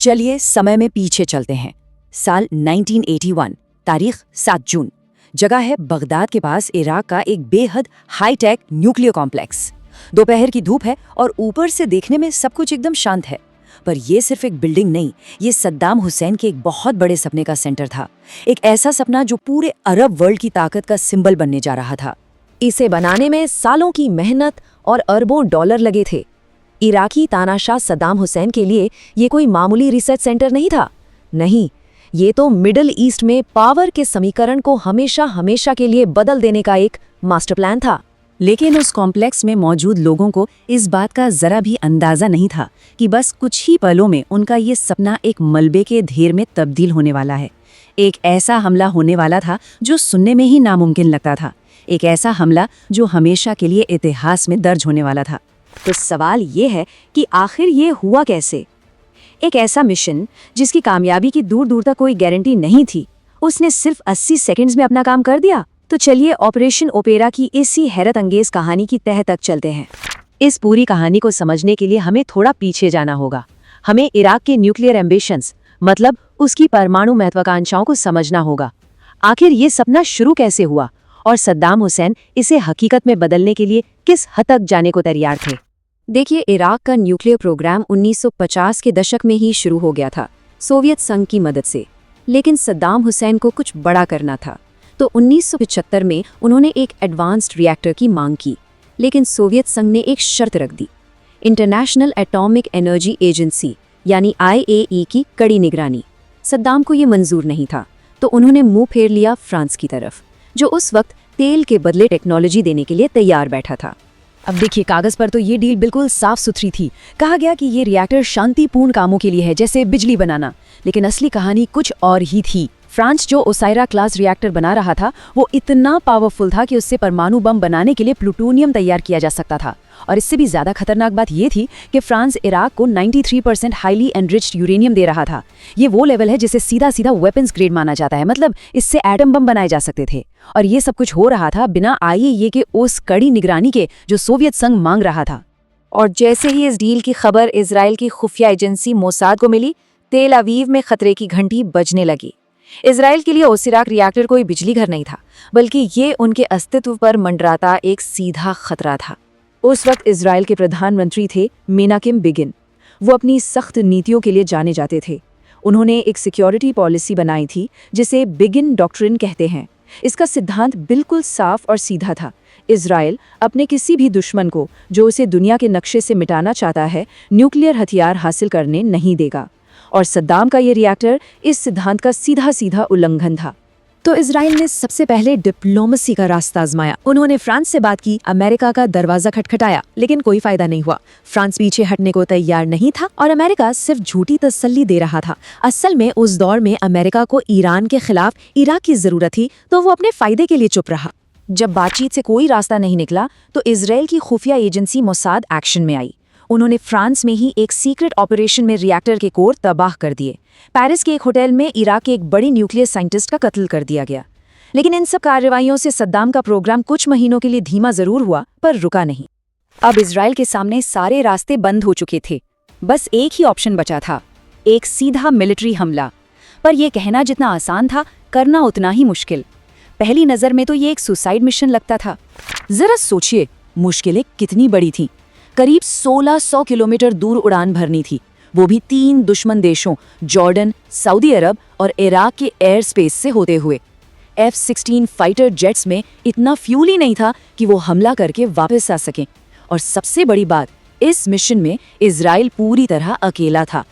चलिए समय में पीछे चलते हैं। साल 1981, तारीख 7 जून। जगह है बगदाद के पास इराक का एक बेहद हाईटेक न्यूक्लियर कॉम्प्लेक्स। दोपहर की धूप है और ऊपर से देखने में सब कुछ एकदम शांत है। पर ये सिर्फ एक बिल्डिंग नहीं, ये सद्दाम हुसैन के एक बहुत बड़े सपने का सेंटर था। एक ऐसा सपना जो पूरे अरब वर्ल्ड की ताकत का सिंबल बनने जा रहा था। इसे बनाने में सालों की मेहनत और अरबों डॉलर लगे थे। इराकी तानाशाह सद्दाम हुसैन के लिए ये कोई मामूली रिसर्च सेंटर नहीं था। नहीं, ये तो मिडिल ईस्ट में पावर के समीकरण को हमेशा हमेशा के लिए बदल देने का एक मास्टर प्लान था। लेकिन उस कॉम्प्लेक्स में मौजूद लोगों को इस बात का जरा भी अंदाजा नहीं था कि बस कुछ ही पलों में उनका ये सपना एक मलबे के ढेर में तब्दील होने वाला है। एक ऐसा हमला होने वाला था जो सुनने में ही नामुमकिन लगता था। एक ऐसा हमला जो हमेशा के लिए इतिहास में दर्ज होने वाला था। तो सवाल ये है कि आखिर ये हुआ कैसे? एक ऐसा मिशन जिसकी कामयाबी की दूर दूर तक कोई गारंटी नहीं थी, उसने सिर्फ 80 सेकंड्स में अपना काम कर दिया। तो चलिए ऑपरेशन ओपेरा की इसी हैरत अंगेज कहानी की तह तक चलते हैं। इस पूरी कहानी को समझने के लिए हमें थोड़ा पीछे जाना होगा। हमें इराक के न्यूक्लियर एम्बिशंस, मतलब उसकी परमाणु महत्वाकांक्षाओं को समझना होगा। आखिर ये सपना शुरू कैसे हुआ और सद्दाम हुसैन इसे हकीकत में बदलने के लिए किस हद तक जाने को तैयार थे। देखिए, इराक का न्यूक्लियर प्रोग्राम 1950 के दशक में ही शुरू हो गया था, सोवियत संघ की मदद से। लेकिन सद्दाम हुसैन को कुछ बड़ा करना था, तो 1975 में उन्होंने एक एडवांस्ड रिएक्टर की मांग की। लेकिन सोवियत संघ ने एक शर्त रख दी, इंटरनेशनल एटॉमिक एनर्जी एजेंसी यानी IAEA की कड़ी निगरानी। सद्दाम को ये मंजूर नहीं था, तो उन्होंने मुंह फेर लिया फ्रांस की तरफ, जो उस वक्त तेल के बदले टेक्नोलॉजी देने के लिए तैयार बैठा था। अब देखिए, कागज पर तो ये डील बिल्कुल साफ सुथरी थी। कहा गया कि ये रिएक्टर शांतिपूर्ण कामों के लिए है, जैसे बिजली बनाना। लेकिन असली कहानी कुछ और ही थी। फ्रांस जो ओसाइरा क्लास रिएक्टर बना रहा था, वो इतना पावरफुल था कि उससे परमाणु बम बनाने के लिए प्लूटोनियम तैयार किया जा सकता था। और इससे भी ज्यादा खतरनाक बात ये थी कि फ्रांस इराक को 93% हाईली एनरिच्ड यूरेनियम दे रहा था। ये वो लेवल है जिसे सीधा सीधा वेपन्स ग्रेड माना जाता है, मतलब इससे एटम बम बनाए जा सकते थे। और ये सब कुछ हो रहा था बिना IAEA के उस कड़ी निगरानी के जो सोवियत संघ मांग रहा था। और जैसे ही इस डील की खबर इजराइल की खुफिया एजेंसी मोसाद को मिली, तेल अवीव में खतरे की घंटी बजने लगी। इजराइल के लिए ओसिराक रिएक्टर कोई बिजली घर नहीं था, बल्कि ये उनके अस्तित्व पर मंडराता एक सीधा खतरा था। उस वक्त इजराइल के प्रधानमंत्री थे मेनाकेम बिगिन। वो अपनी सख्त नीतियों के लिए जाने जाते थे। उन्होंने एक सिक्योरिटी पॉलिसी बनाई थी जिसे बिगिन डॉक्ट्रिन कहते हैं। इसका सिद्धांत बिल्कुल साफ और सीधा था। इजराइल अपने किसी भी दुश्मन को जो उसे दुनिया के नक्शे से मिटाना चाहता है, न्यूक्लियर हथियार हासिल करने नहीं देगा। और सद्दाम का ये रिएक्टर इस सिद्धांत का सीधा सीधा उल्लंघन था। तो इजराइल ने सबसे पहले डिप्लोमेसी का रास्ता आजमाया। उन्होंने फ्रांस से बात की, अमेरिका का दरवाजा खटखटाया, लेकिन कोई फायदा नहीं हुआ। फ्रांस पीछे हटने को तैयार नहीं था और अमेरिका सिर्फ झूठी तसल्ली दे रहा था। असल में उस दौर में अमेरिका को ईरान के खिलाफ इराक की जरूरत थी, तो वो अपने फायदे के लिए चुप रहा। जब बातचीत से कोई रास्ता नहीं निकला, तो इजराइल की खुफिया एजेंसी मोसाद एक्शन में आई। उन्होंने फ्रांस में ही एक सीक्रेट ऑपरेशन में रिएक्टर के कोर तबाह कर दिए। पेरिस के एक होटल में इराक के एक बड़ी न्यूक्लियर साइंटिस्ट का कत्ल कर दिया गया। लेकिन इन सब कार्रवाइयों से सद्दाम का प्रोग्राम कुछ महीनों के लिए धीमा जरूर हुआ, पर रुका नहीं। अब इजराइल के सामने सारे रास्ते बंद हो चुके थे। बस एक ही ऑप्शन बचा था, एक सीधा मिलिट्री हमला। पर यह कहना जितना आसान था, करना उतना ही मुश्किल। पहली नजर में तो ये एक सुसाइड मिशन लगता था। जरा सोचिए, मुश्किलें कितनी बड़ी थीं। करीब 1600 किलोमीटर दूर उड़ान भरनी थी, वो भी 3 दुश्मन देशों जॉर्डन, सऊदी अरब और इराक के एयर स्पेस से होते हुए। F-16 फाइटर जेट्स में इतना फ्यूल ही नहीं था कि वो हमला करके वापस आ सकें। और सबसे बड़ी बात, इस मिशन में इजराइल पूरी तरह अकेला था।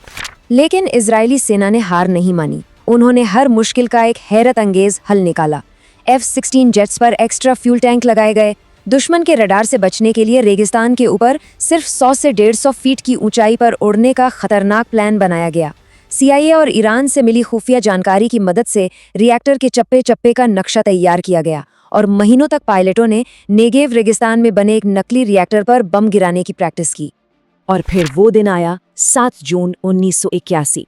लेकिन इजरायली सेना ने हार नहीं मानी। उन्होंने हर मुश्किल का एक हैरत अंगेज हल निकाला। F-16 जेट्स पर एक्स्ट्रा फ्यूल टैंक लगाए गए। दुश्मन के रडार से बचने के लिए रेगिस्तान के ऊपर सिर्फ 100 से 150 फीट की ऊंचाई पर उड़ने का खतरनाक प्लान बनाया गया। CIA और ईरान से मिली खुफिया जानकारी की मदद से रिएक्टर के चप्पे चप्पे का नक्शा तैयार किया गया और महीनों तक पायलटों ने नेगेव रेगिस्तान में बने एक नकली रिएक्टर पर बम गिराने की प्रैक्टिस की। और फिर वो दिन आया, 7 जून 1981।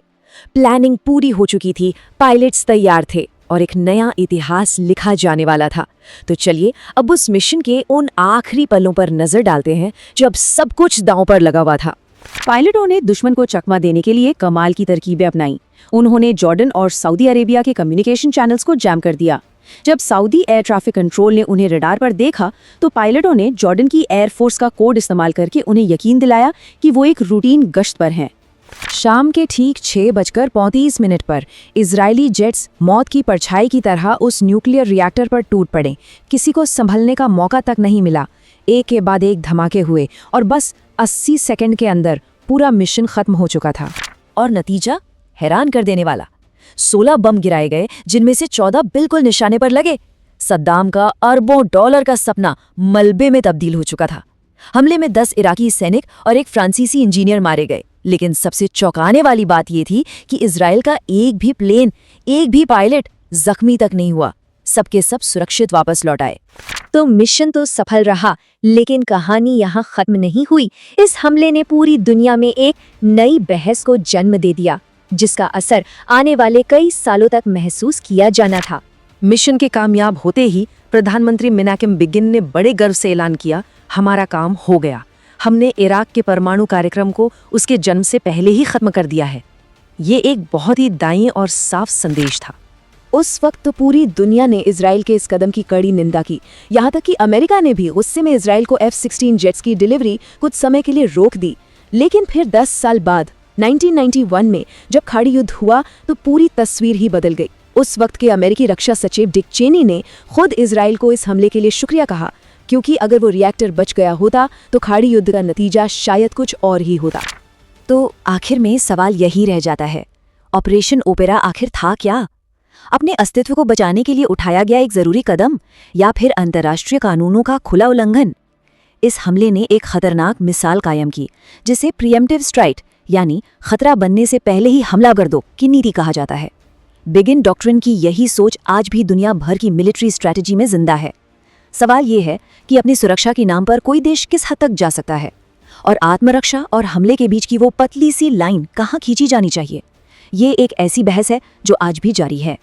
प्लानिंग पूरी हो चुकी थी, पायलट्स तैयार थे और एक नया इतिहास लिखा जाने वाला था। तो चलिए अब उस मिशन के उन आखिरी पलों पर नजर डालते हैं जब सब कुछ दांव पर लगा हुआ था। पायलटों ने दुश्मन को चकमा देने के लिए कमाल की तरकीबें अपनाई। उन्होंने जॉर्डन और सऊदी अरेबिया के कम्युनिकेशन चैनल्स को जैम कर दिया। जब सऊदी एयर ट्रैफिक कंट्रोल ने उन्हें रडार पर देखा तो पायलटों ने जॉर्डन की एयरफोर्स का कोड इस्तेमाल करके उन्हें यकीन दिलाया कि वो एक रूटीन गश्त पर हैं। शाम के ठीक 6:35 पर इजरायली जेट्स मौत की परछाई की तरह उस न्यूक्लियर रिएक्टर पर टूट पड़े। किसी को संभलने का मौका तक नहीं मिला। एक के बाद एक धमाके हुए और बस 80 सेकंड के अंदर पूरा मिशन खत्म हो चुका था। और नतीजा हैरान कर देने वाला। 16 बम गिराए गए, जिनमें से 14 बिल्कुल निशाने पर लगे। सद्दाम का अरबों डॉलर का सपना मलबे में तब्दील हो चुका था। हमले में 10 इराकी सैनिक और एक फ्रांसीसी इंजीनियर मारे गए, लेकिन सबसे चौंकाने वाली बात यह थी कि इजराइल का एक भी प्लेन, एक भी पायलट जख्मी तक नहीं हुआ। सबके सब सुरक्षित वापस लौट आए। तो मिशन तो सफल रहा, लेकिन कहानी यहाँ खत्म नहीं हुई। इस हमले ने पूरी दुनिया में एक नई बहस को जन्म दे दिया, जिसका असर आने वाले कई सालों तक महसूस किया जाना था। मिशन के कामयाब होते ही प्रधानमंत्री मेनाकेम बिगिन ने बड़े गर्व से ऐलान किया, हमारा काम हो गया। हमने इराक के परमाणु कार्यक्रम को उसके जन्म से पहले ही खत्म कर दिया है। ये एक बहुत ही दाईं और साफ संदेश था। उस वक्त तो पूरी दुनिया ने इजराइल के इस कदम की कड़ी निंदा की। यहाँ तक कि अमेरिका ने भी गुस्से में इजराइल को F-16 जेट्स की डिलीवरी कुछ समय के लिए रोक दी। लेकिन फिर 10 साल बाद 1991 में जब खाड़ी युद्ध हुआ तो पूरी तस्वीर ही बदल गई। उस वक्त के अमेरिकी रक्षा सचिव डिक चेनी ने खुद इजराइल को इस हमले के लिए शुक्रिया कहा, क्योंकि अगर वो रिएक्टर बच गया होता तो खाड़ी युद्ध का नतीजा शायद कुछ और ही होता। तो आखिर में सवाल यही रह जाता है, ऑपरेशन ओपेरा आखिर था क्या? अपने अस्तित्व को बचाने के लिए उठाया गया एक जरूरी कदम, या फिर अंतर्राष्ट्रीय कानूनों का खुला उल्लंघन? इस हमले ने एक खतरनाक मिसाल कायम की, जिसे प्रीएम्प्टिव स्ट्राइक यानी खतरा बनने से पहले ही हमला कर दो की नीति कहा जाता है। बिगिन डॉक्ट्रिन की यही सोच आज भी दुनिया भर की मिलिट्री स्ट्रैटेजी में जिंदा है। सवाल ये है कि अपनी सुरक्षा के नाम पर कोई देश किस हद तक जा सकता है, और आत्मरक्षा और हमले के बीच की वो पतली सी लाइन कहाँ खींची जानी चाहिए। ये एक ऐसी बहस है जो आज भी जारी है।